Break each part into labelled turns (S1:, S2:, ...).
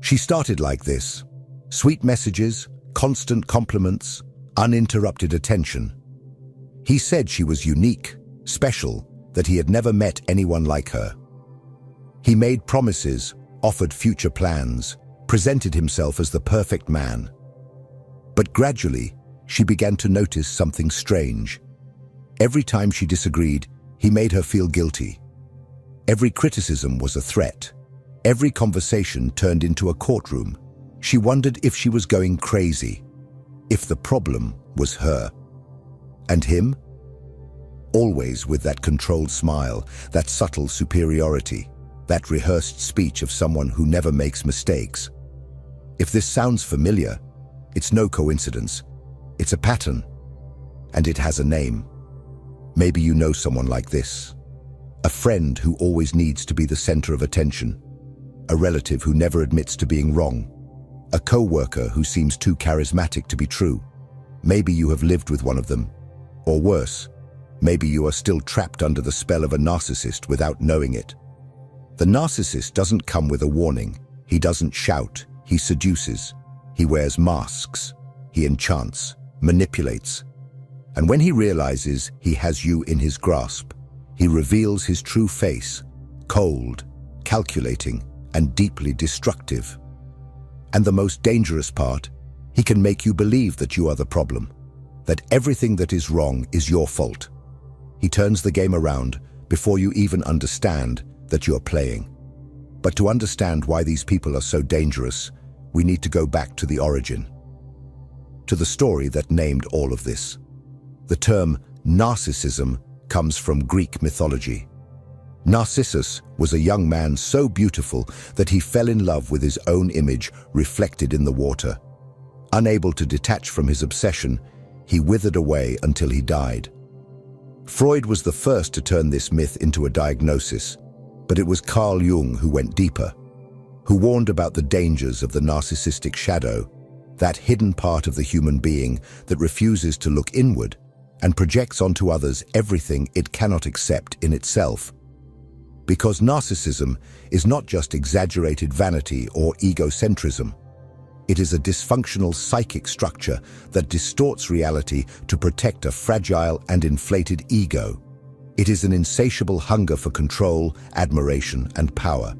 S1: She started like this: sweet messages, constant compliments, uninterrupted attention. He said she was unique, special, that he had never met anyone like her. He made promises, offered future plans, presented himself as the perfect man. But gradually, she began to notice something strange. Every time she disagreed, he made her feel guilty. Every criticism was a threat. Every conversation turned into a courtroom. She wondered if she was going crazy, if the problem was her. And him? Always with that controlled smile, that subtle superiority, that rehearsed speech of someone who never makes mistakes. If this sounds familiar, it's no coincidence. It's a pattern, and it has a name. Maybe you know someone like this. A friend who always needs to be the center of attention. A relative who never admits to being wrong. A co-worker who seems too charismatic to be true. Maybe you have lived with one of them. Or worse, maybe you are still trapped under the spell of a narcissist without knowing it. The narcissist doesn't come with a warning. He doesn't shout. He seduces. He wears masks. He enchants, manipulates. And when he realizes he has you in his grasp, he reveals his true face, cold, calculating, and deeply destructive. And the most dangerous part, he can make you believe that you are the problem, that everything that is wrong is your fault. He turns the game around before you even understand that you are playing. But to understand why these people are so dangerous, we need to go back to the origin, to the story that named all of this. The term narcissism comes from Greek mythology. Narcissus was a young man so beautiful that he fell in love with his own image reflected in the water. Unable to detach from his obsession, he withered away until he died. Freud was the first to turn this myth into a diagnosis, but it was Carl Jung who went deeper, who warned about the dangers of the narcissistic shadow, that hidden part of the human being that refuses to look inward and projects onto others everything it cannot accept in itself. Because narcissism is not just exaggerated vanity or egocentrism. It is a dysfunctional psychic structure that distorts reality to protect a fragile and inflated ego. It is an insatiable hunger for control, admiration, and power.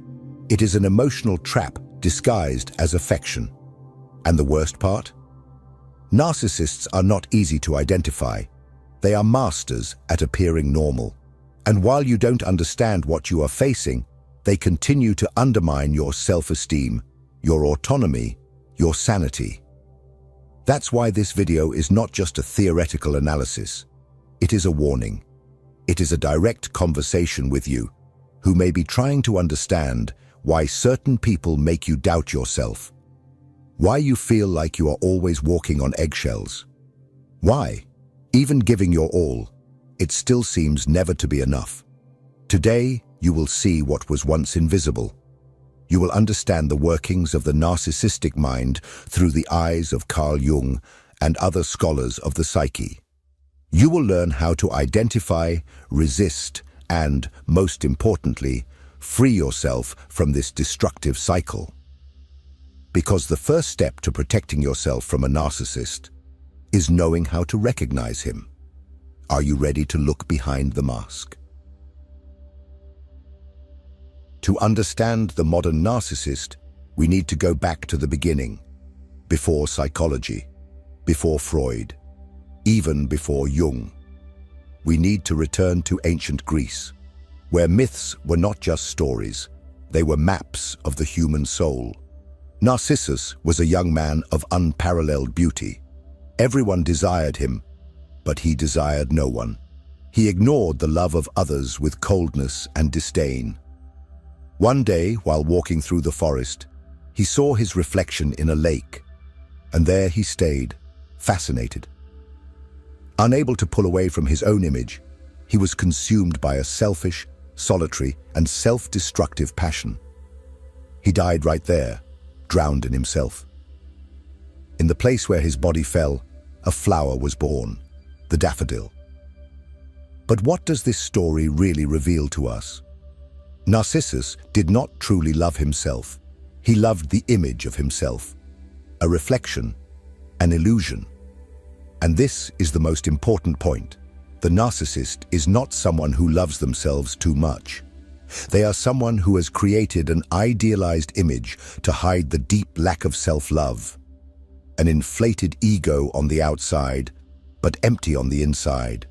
S1: It is an emotional trap disguised as affection. And the worst part? Narcissists are not easy to identify. They are masters at appearing normal. And while you don't understand what you are facing, they continue to undermine your self-esteem, your autonomy, your sanity. That's why this video is not just a theoretical analysis. It is a warning. It is a direct conversation with you, who may be trying to understand why certain people make you doubt yourself. Why you feel like you are always walking on eggshells. Why, even giving your all, it still seems never to be enough. Today, you will see what was once invisible. You will understand the workings of the narcissistic mind through the eyes of Carl Jung and other scholars of the psyche. You will learn how to identify, resist, and, most importantly, free yourself from this destructive cycle. Because the first step to protecting yourself from a narcissist is knowing how to recognize him. Are you ready to look behind the mask? To understand the modern narcissist, we need to go back to the beginning, before psychology, before Freud, even before Jung. We need to return to ancient Greece, where myths were not just stories, they were maps of the human soul. Narcissus was a young man of unparalleled beauty. Everyone desired him, but he desired no one. He ignored the love of others with coldness and disdain. One day, while walking through the forest, he saw his reflection in a lake, and there he stayed, fascinated. Unable to pull away from his own image, he was consumed by a selfish, solitary, and self-destructive passion. He died right there, drowned in himself. In the place where his body fell, a flower was born, the daffodil. But what does this story really reveal to us? Narcissus did not truly love himself. He loved the image of himself, a reflection, an illusion. And this is the most important point. The narcissist is not someone who loves themselves too much. They are someone who has created an idealized image to hide the deep lack of self-love. An inflated ego on the outside, but empty on the inside.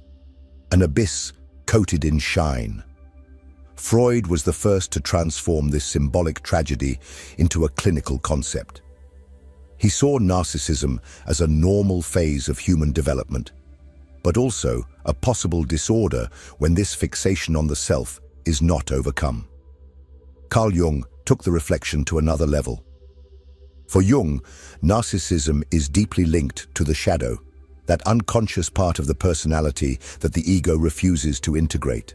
S1: An abyss coated in shine. Freud was the first to transform this symbolic tragedy into a clinical concept. He saw narcissism as a normal phase of human development, but also a possible disorder when this fixation on the self is not overcome. Carl Jung took the reflection to another level. For Jung, narcissism is deeply linked to the shadow, that unconscious part of the personality that the ego refuses to integrate.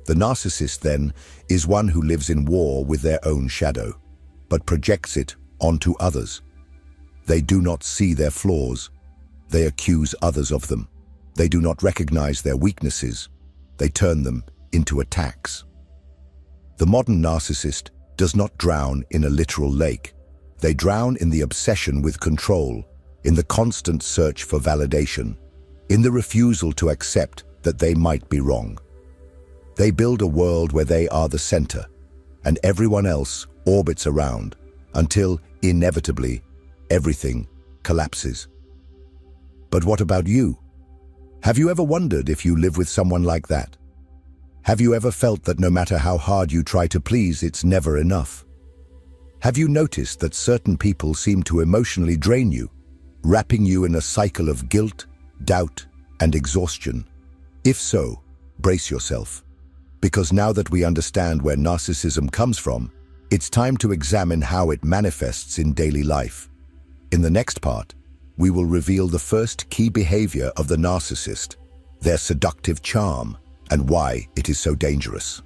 S1: The narcissist, then, is one who lives in war with their own shadow, but projects it onto others. They do not see their flaws. They accuse others of them. They do not recognize their weaknesses. They turn them into attacks. The modern narcissist does not drown in a literal lake. They drown in the obsession with control, in the constant search for validation, in the refusal to accept that they might be wrong. They build a world where they are the center, and everyone else orbits around, until, inevitably, everything collapses. But what about you? Have you ever wondered if you live with someone like that? Have you ever felt that no matter how hard you try to please, it's never enough? Have you noticed that certain people seem to emotionally drain you, wrapping you in a cycle of guilt, doubt, and exhaustion? If so, brace yourself. Because now that we understand where narcissism comes from, it's time to examine how it manifests in daily life. In the next part, we will reveal the first key behavior of the narcissist, their seductive charm, and why it is so dangerous.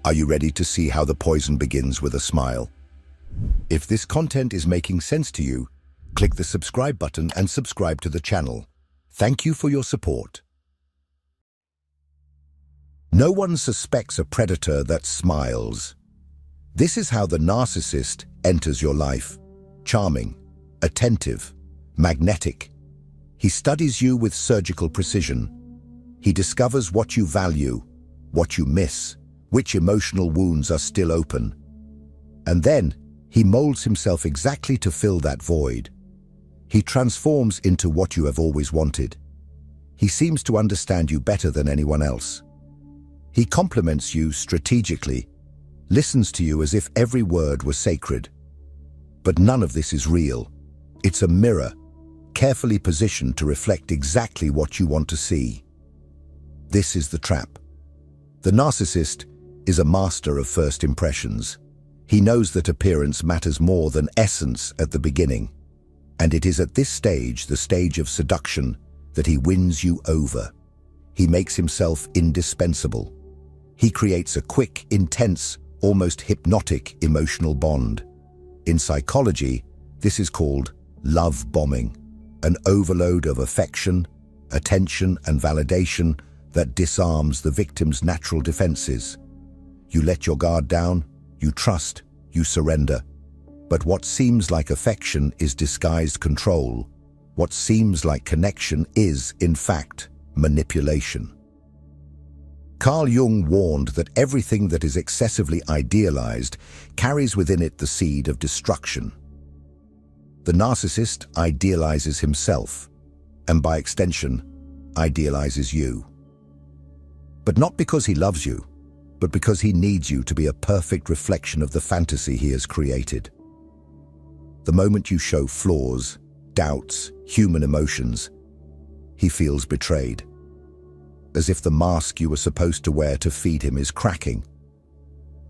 S1: Are you ready to see how the poison begins with a smile? If this content is making sense to you, click the subscribe button and subscribe to the channel. Thank you for your support. No one suspects a predator that smiles. This is how the narcissist enters your life. Charming, attentive, magnetic. He studies you with surgical precision. He discovers what you value, what you miss, which emotional wounds are still open. And then, he molds himself exactly to fill that void. He transforms into what you have always wanted. He seems to understand you better than anyone else. He compliments you strategically, listens to you as if every word were sacred. But none of this is real. It's a mirror, carefully positioned to reflect exactly what you want to see. This is the trap. The narcissist is a master of first impressions. He knows that appearance matters more than essence at the beginning. And it is at this stage, the stage of seduction, that he wins you over. He makes himself indispensable. He creates a quick, intense, almost hypnotic emotional bond. In psychology, this is called love bombing, an overload of affection, attention, and validation that disarms the victim's natural defenses. You let your guard down, you trust, you surrender. But what seems like affection is disguised control. What seems like connection is, in fact, manipulation. Carl Jung warned that everything that is excessively idealized carries within it the seed of destruction. The narcissist idealizes himself, and by extension, idealizes you. But not because he loves you, but because he needs you to be a perfect reflection of the fantasy he has created. The moment you show flaws, doubts, human emotions, he feels betrayed. As if the mask you were supposed to wear to feed him is cracking.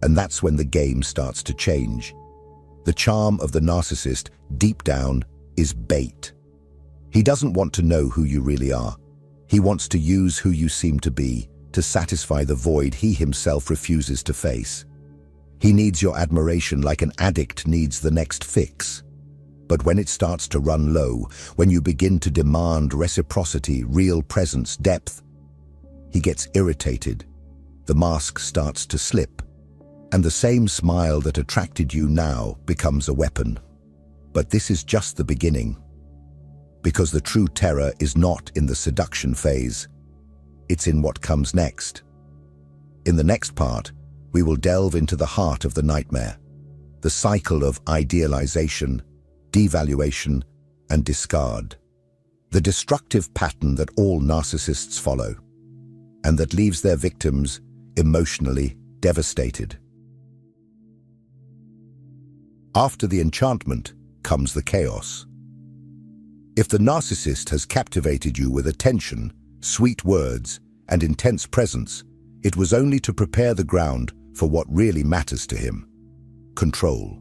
S1: And that's when the game starts to change. The charm of the narcissist, deep down, is bait. He doesn't want to know who you really are. He wants to use who you seem to be to satisfy the void he himself refuses to face. He needs your admiration like an addict needs the next fix. But when it starts to run low, when you begin to demand reciprocity, real presence, depth, He gets irritated. The mask starts to slip, and the same smile that attracted you now becomes a weapon. But this is just the beginning, because the true terror is not in the seduction phase. It's in what comes next. In the next part, we will delve into the heart of the nightmare, the cycle of idealization, devaluation, and discard, the destructive pattern that all narcissists follow, and that leaves their victims emotionally devastated. After the enchantment comes the chaos. If the narcissist has captivated you with attention, sweet words, and intense presence, it was only to prepare the ground for what really matters to him: control.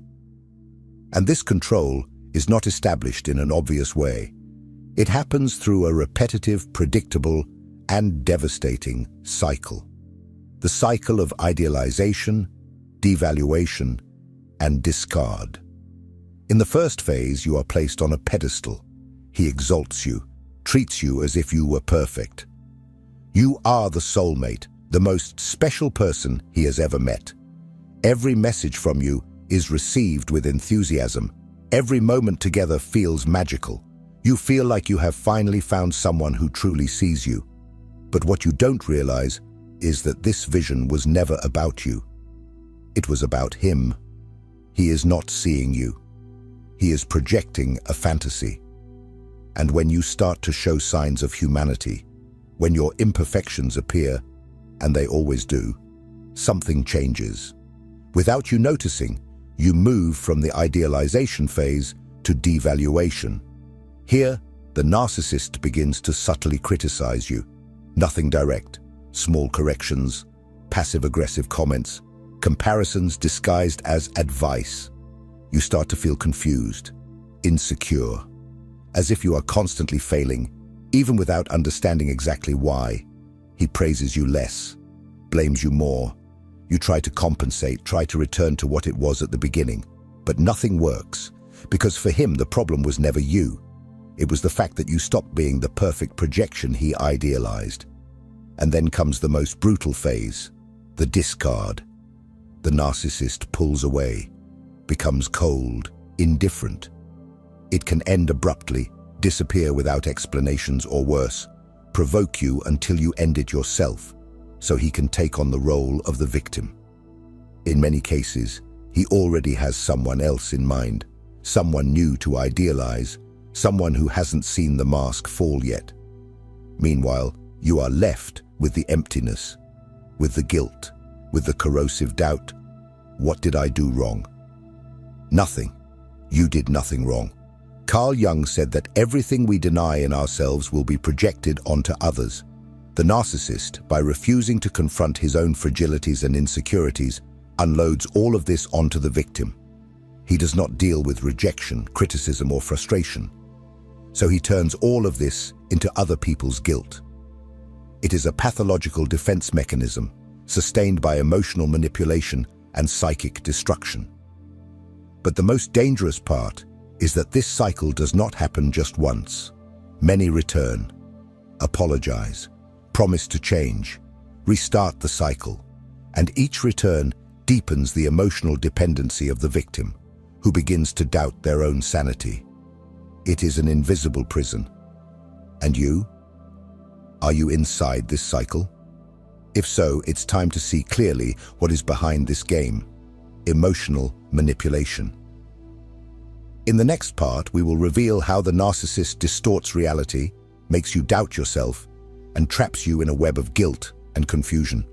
S1: And this control is not established in an obvious way. It happens through a repetitive, predictable, and devastating cycle. The cycle of idealization, devaluation, and discard. In the first phase, you are placed on a pedestal. He exalts you, treats you as if you were perfect. You are the soulmate, the most special person he has ever met. Every message from you is received with enthusiasm. Every moment together feels magical. You feel like you have finally found someone who truly sees you. But what you don't realize is that this vision was never about you. It was about him. He is not seeing you. He is projecting a fantasy. And when you start to show signs of humanity, when your imperfections appear, and they always do, something changes. Without you noticing, you move from the idealization phase to devaluation. Here, the narcissist begins to subtly criticize you. Nothing direct, small corrections, passive-aggressive comments, comparisons disguised as advice. You start to feel confused, insecure, as if you are constantly failing, even without understanding exactly why. He praises you less, blames you more. You try to compensate, try to return to what it was at the beginning, but nothing works, because for him the problem was never you. It was the fact that you stopped being the perfect projection he idealized. And then comes the most brutal phase, the discard. The narcissist pulls away, becomes cold, indifferent. It can end abruptly, disappear without explanations, or worse, provoke you until you end it yourself, so he can take on the role of the victim. In many cases, he already has someone else in mind, someone new to idealize, someone who hasn't seen the mask fall yet. Meanwhile, you are left with the emptiness, with the guilt, with the corrosive doubt. What did I do wrong? Nothing. You did nothing wrong. Carl Jung said that everything we deny in ourselves will be projected onto others. The narcissist, by refusing to confront his own fragilities and insecurities, unloads all of this onto the victim. He does not deal with rejection, criticism, or frustration. So he turns all of this into other people's guilt. It is a pathological defense mechanism, sustained by emotional manipulation and psychic destruction. But the most dangerous part is that this cycle does not happen just once. Many return, apologize, promise to change, restart the cycle, and each return deepens the emotional dependency of the victim, who begins to doubt their own sanity. It is an invisible prison. And you? Are you inside this cycle? If so, it's time to see clearly what is behind this game: emotional manipulation. In the next part, we will reveal how the narcissist distorts reality, makes you doubt yourself, and traps you in a web of guilt and confusion.